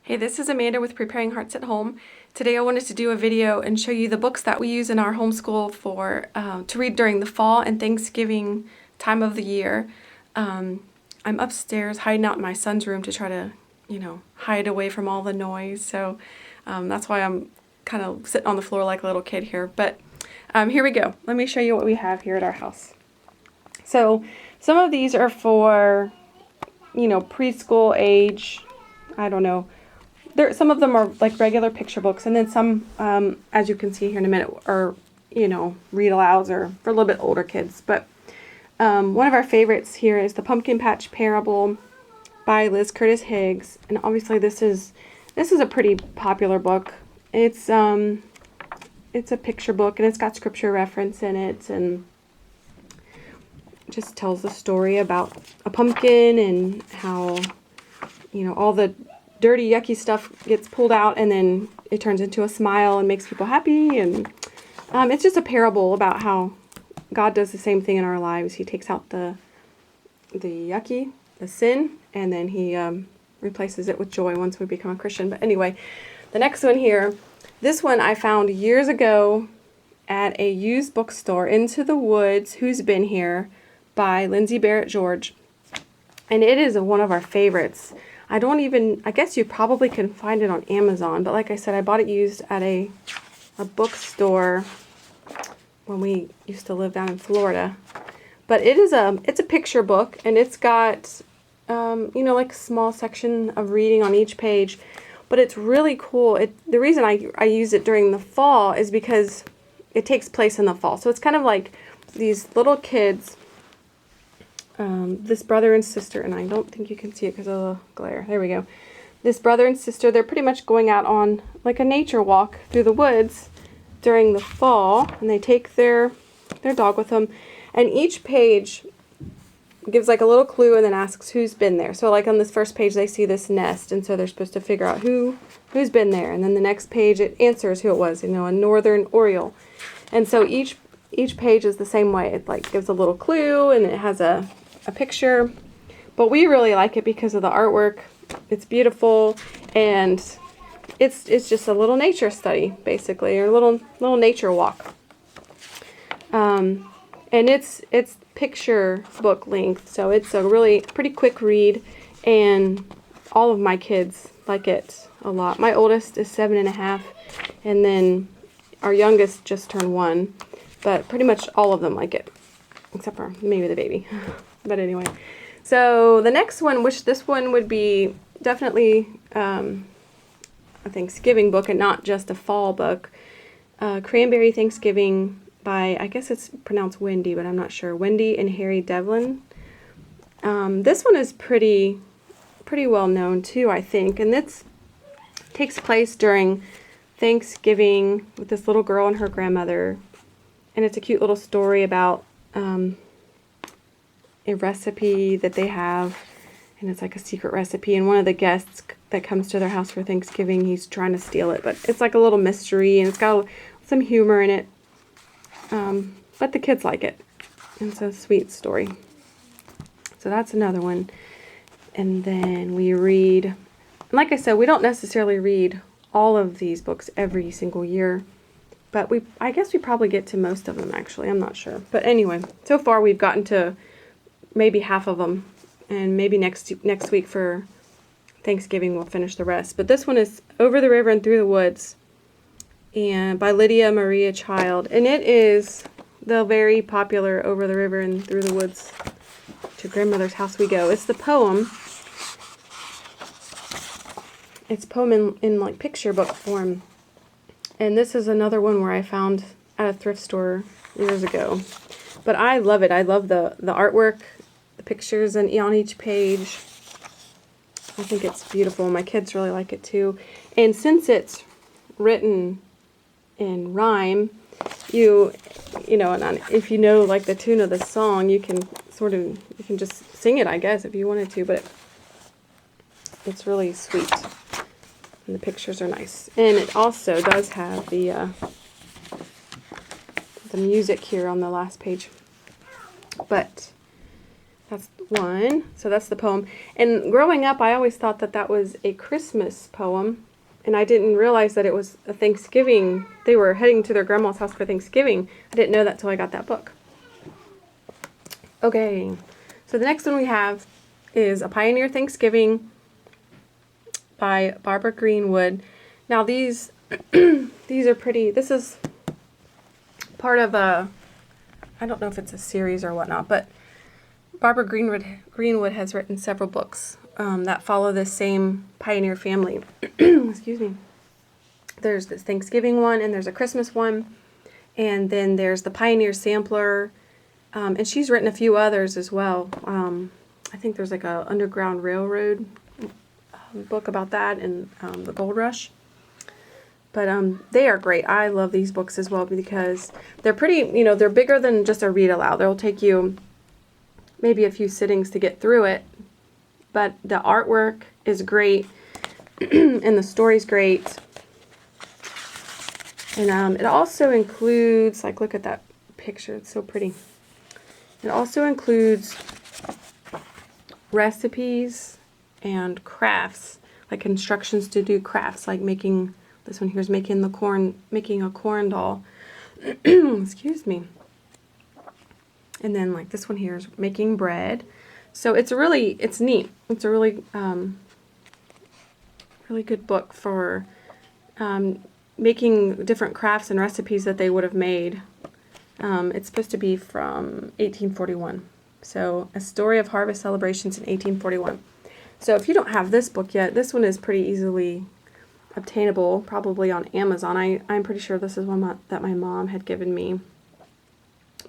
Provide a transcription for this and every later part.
Hey, this is Amanda with Preparing Hearts at Home. Today I wanted to do a video and show you the books that we use in our homeschool for to read during the fall and Thanksgiving time of the year. I'm upstairs hiding out in my son's room to try to, hide away from all the noise. So that's why I'm kind of sitting on the floor like a little kid here. But here we go. Let me show you what we have here at our house. So some of these are for, preschool age. I don't know. Some of them are like regular picture books, and then some, as you can see here in a minute, are, read alouds or for a little bit older kids. But one of our favorites here is The Pumpkin Patch Parable by Liz Curtis Higgs, and obviously this is a pretty popular book. It's a picture book, and it's got scripture reference in it, and just tells the story about a pumpkin and how, all the dirty, yucky stuff gets pulled out, and then it turns into a smile and makes people happy. And it's just a parable about how God does the same thing in our lives. He takes out the yucky, the sin, and then he replaces it with joy once we become a Christian. But anyway, the next one here, this one I found years ago at a used bookstore, Into the Woods, Who's Been Here, by Lindsay Barrett George. And it is one of our favorites. I guess you probably can find it on Amazon, but like I said, I bought it used at a bookstore when we used to live down in Florida. But it's a picture book, and it's got, like a small section of reading on each page, but it's really cool. The reason I use it during the fall is because it takes place in the fall. So it's kind of like these little kids, this brother and sister, and I don't think you can see it because of the glare. There we go. This brother and sister, they're pretty much going out on like a nature walk through the woods during the fall, and they take their dog with them, and each page gives like a little clue and then asks who's been there. So like on this first page they see this nest, and so they're supposed to figure out who's been there, and then the next page it answers who it was, a northern oriole. And so each page is the same way. It like gives a little clue, and it has a picture, but we really like it because of the artwork. It's beautiful, and it's just a little nature study basically, or a little nature walk. And it's picture book length, so it's a really pretty quick read, and all of my kids like it a lot. My oldest is 7.5, and then our youngest just turned 1, but pretty much all of them like it, except for maybe the baby. But anyway, so the next one, which this one would be definitely a Thanksgiving book and not just a fall book, Cranberry Thanksgiving by, I guess it's pronounced Wendy, but I'm not sure, Wendy and Harry Devlin. This one is pretty well known too, I think, and this takes place during Thanksgiving with this little girl and her grandmother, and it's a cute little story about a recipe that they have, and it's like a secret recipe, and one of the guests that comes to their house for Thanksgiving, he's trying to steal it, but it's like a little mystery, and it's got some humor in it, but the kids like it. It's a sweet story. So that's another one. And then we read, like I said, we don't necessarily read all of these books every single year, but I guess we probably get to most of them, actually. I'm not sure. But anyway, so far we've gotten to maybe half of them, and maybe next week for Thanksgiving we'll finish the rest. But this one is Over the River and Through the Woods, and by Lydia Maria Child, and it is the very popular Over the River and Through the Woods, to Grandmother's House We Go. It's the poem. It's poem in like picture book form. And this is another one where I found at a thrift store years ago. But I love it. I love the artwork, the pictures and on each page. I think it's beautiful. My kids really like it too. And since it's written in rhyme, and if you know like the tune of the song, you can just sing it, I guess, if you wanted to. But it's really sweet. And the pictures are nice. And it also does have the music here on the last page. But That's one. So that's the poem. And growing up, I always thought that that was a Christmas poem. And I didn't realize that it was a Thanksgiving. They were heading to their grandma's house for Thanksgiving. I didn't know that till I got that book. Okay. So the next one we have is A Pioneer Thanksgiving by Barbara Greenwood. Now these these are pretty. This is part of a, I don't know if it's a series or whatnot, but Barbara Greenwood has written several books that follow the same pioneer family. Excuse me. There's this Thanksgiving one, and there's a Christmas one, and then there's the Pioneer Sampler, and she's written a few others as well. I think there's like a Underground Railroad book about that, and the Gold Rush. But they are great. I love these books as well because they're pretty, you know, they're bigger than just a read aloud. They'll take you maybe a few sittings to get through it. But the artwork is great and the story's great. And it also includes, like, look at that picture. It's so pretty. It also includes recipes and crafts, like instructions to do crafts, like making, this one here is making a corn doll. Excuse me. And then like this one here is making bread. So it's neat. It's a really, really good book for making different crafts and recipes that they would have made. It's supposed to be from 1841. So A Story of Harvest Celebrations in 1841. So if you don't have this book yet, this one is pretty easily obtainable, probably on Amazon. I'm pretty sure this is one that my mom had given me.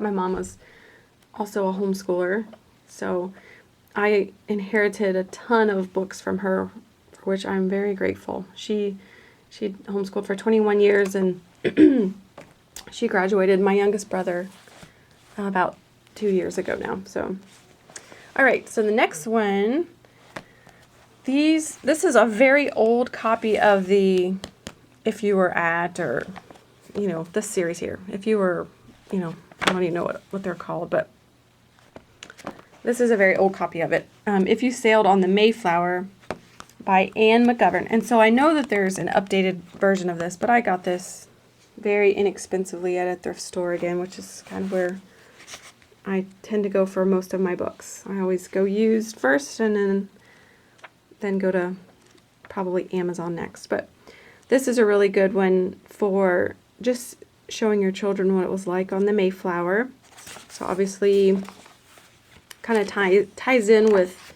My mom was also a homeschooler, so I inherited a ton of books from her, for which I'm very grateful. She homeschooled for 21 years, and she graduated my youngest brother about 2 years ago now. So, all right, so the next one, this is a very old copy of the If You Were At, or, you know, this series here. If you were, you know, I don't even know what they're called, but this is a very old copy of it. If You Sailed on the Mayflower by Anne McGovern. And so I know that there's an updated version of this, but I got this very inexpensively at a thrift store again, which is kind of where I tend to go for most of my books. I always go used first and then go to probably Amazon next. But this is a really good one for just showing your children what it was like on the Mayflower. So obviously kind of ties in with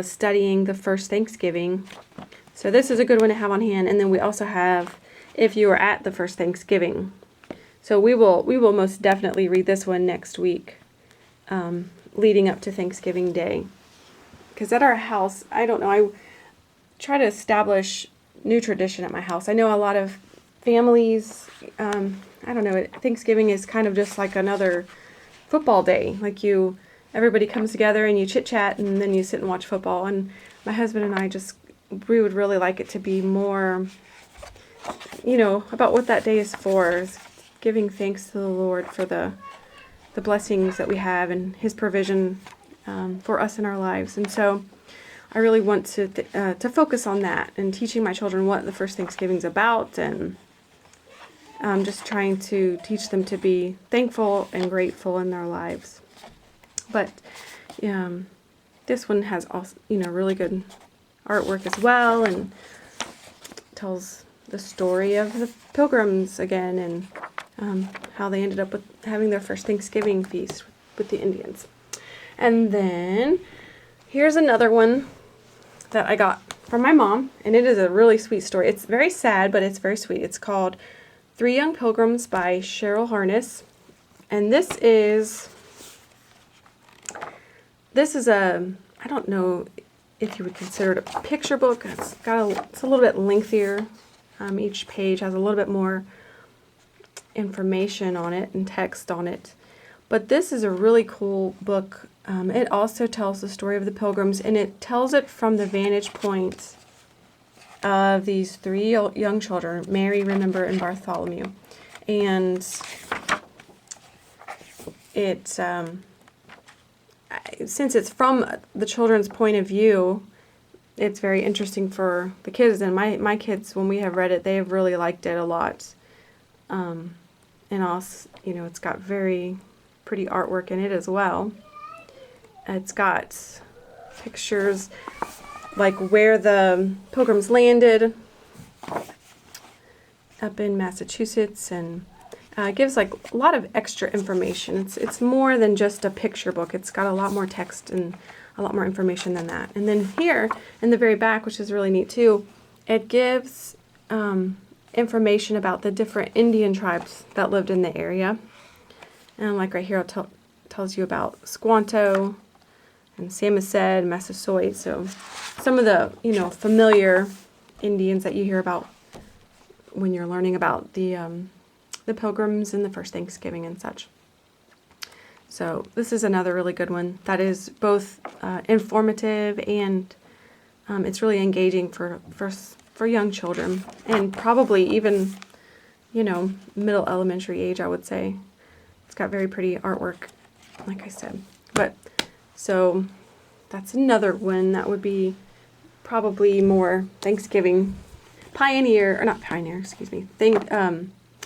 studying the first Thanksgiving. So this is a good one to have on hand. And then we also have If You Were At the First Thanksgiving. So we will most definitely read this one next week, leading up to Thanksgiving Day. Because at our house, I don't know, I try to establish new tradition at my house. I know a lot of families, I don't know, Thanksgiving is kind of just like another football day. Like everybody comes together and you chit-chat and then you sit and watch football. And my husband and I we would really like it to be more, you know, about what that day is for, is giving thanks to the Lord for the blessings that we have and His provision for us in our lives. And so I really want to focus on that and teaching my children what the first Thanksgiving's about, and just trying to teach them to be thankful and grateful in their lives. But this one has also, you know, really good artwork as well, and tells the story of the Pilgrims again, and how they ended up with having their first Thanksgiving feast with the Indians. And then here's another one that I got from my mom, and it is a really sweet story. It's very sad, but it's very sweet. It's called Three Young Pilgrims by Cheryl Harness. And this is I don't know if you would consider it a picture book. It's a little bit lengthier. Each page has a little bit more information on it and text on it. But this is a really cool book. It also tells the story of the Pilgrims, and it tells it from the vantage point of these three young children, Mary, Remember, and Bartholomew. And it's since it's from the children's point of view, it's very interesting for the kids. And my kids, when we have read it, they have really liked it a lot. And also, it's got very pretty artwork in it as well. It's got pictures like where the Pilgrims landed up in Massachusetts, and gives like a lot of extra information. It's more than just a picture book. It's got a lot more text and a lot more information than that. And then here in the very back, which is really neat too, it gives information about the different Indian tribes that lived in the area. And like right here, it tells you about Squanto and Samoset, Massasoit. So some of the, familiar Indians that you hear about when you're learning about the Pilgrims and the first Thanksgiving and such. So this is another really good one that is both informative and it's really engaging for young children, and probably even, middle elementary age, I would say. It's got very pretty artwork, like I said. But so that's another one that would be probably more Thanksgiving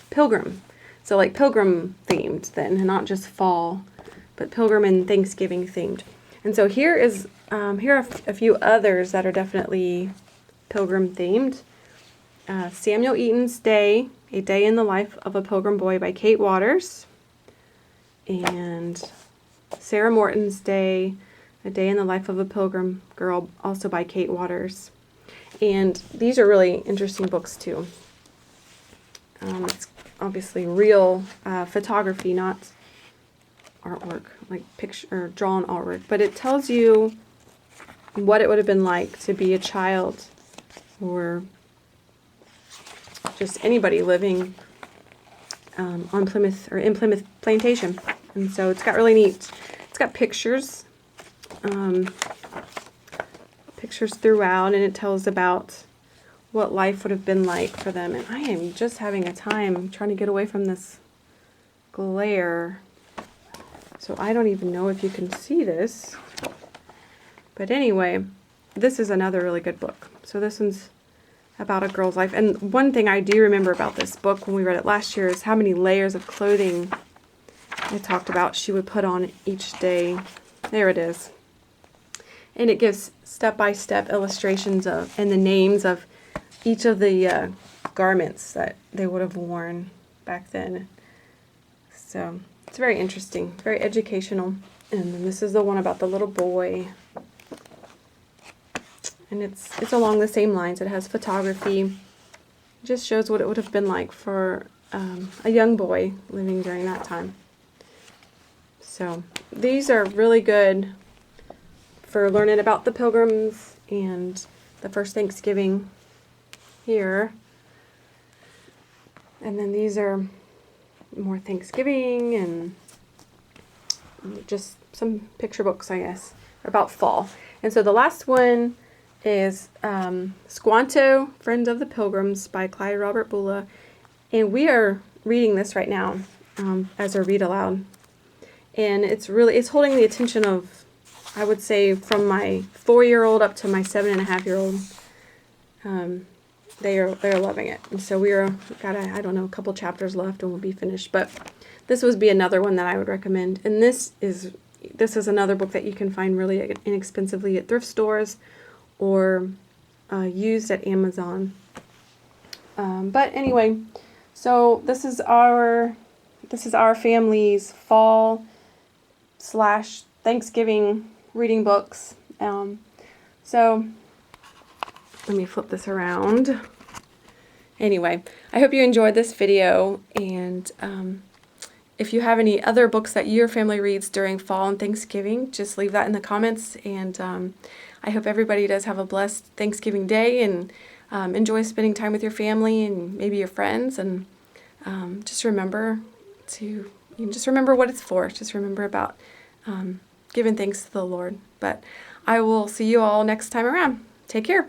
Pilgrim. So like Pilgrim themed then, and not just fall, but Pilgrim and Thanksgiving themed. And so here are a few others that are definitely Pilgrim themed. Samuel Eaton's Day, A Day in the Life of a Pilgrim Boy by Kate Waters. And Sarah Morton's Day, A Day in the Life of a Pilgrim Girl, also by Kate Waters. And these are really interesting books too. It's obviously real photography, not artwork, like picture or drawn artwork, but it tells you what it would have been like to be a child or just anybody living on Plymouth or in Plymouth Plantation. And so it's got really neat, it's got pictures throughout, and it tells about what life would have been like for them. And I am just having a time trying to get away from this glare. So I don't even know if you can see this. But anyway, this is another really good book. So this one's about a girl's life. And one thing I do remember about this book when we read it last year is how many layers of clothing it talked about she would put on each day. There it is. And it gives step-by-step illustrations of and the names of each of the garments that they would have worn back then. So it's very interesting, very educational. And then this is the one about the little boy. And it's along the same lines. It has photography. It just shows what it would have been like for a young boy living during that time. So these are really good for learning about the Pilgrims and the first Thanksgiving here. And then these are more Thanksgiving and just some picture books, I guess, about fall. And so the last one is Squanto, Friends of the Pilgrims by Clyde Robert Bula. And we are reading this right now as a read aloud. And it's holding the attention of, I would say, from my 4-year-old up to my 7.5-year-old. They're loving it. And so we've got a couple chapters left and we'll be finished. But this would be another one that I would recommend. And this is another book that you can find really inexpensively at thrift stores or used at Amazon. But anyway, so this is our family's fall / Thanksgiving reading books. So let me flip this around. Anyway, I hope you enjoyed this video, and if you have any other books that your family reads during fall and Thanksgiving, just leave that in the comments. And I hope everybody does have a blessed Thanksgiving day and enjoy spending time with your family and maybe your friends. And just remember what it's for. Just remember about giving thanks to the Lord. But I will see you all next time around. Take care.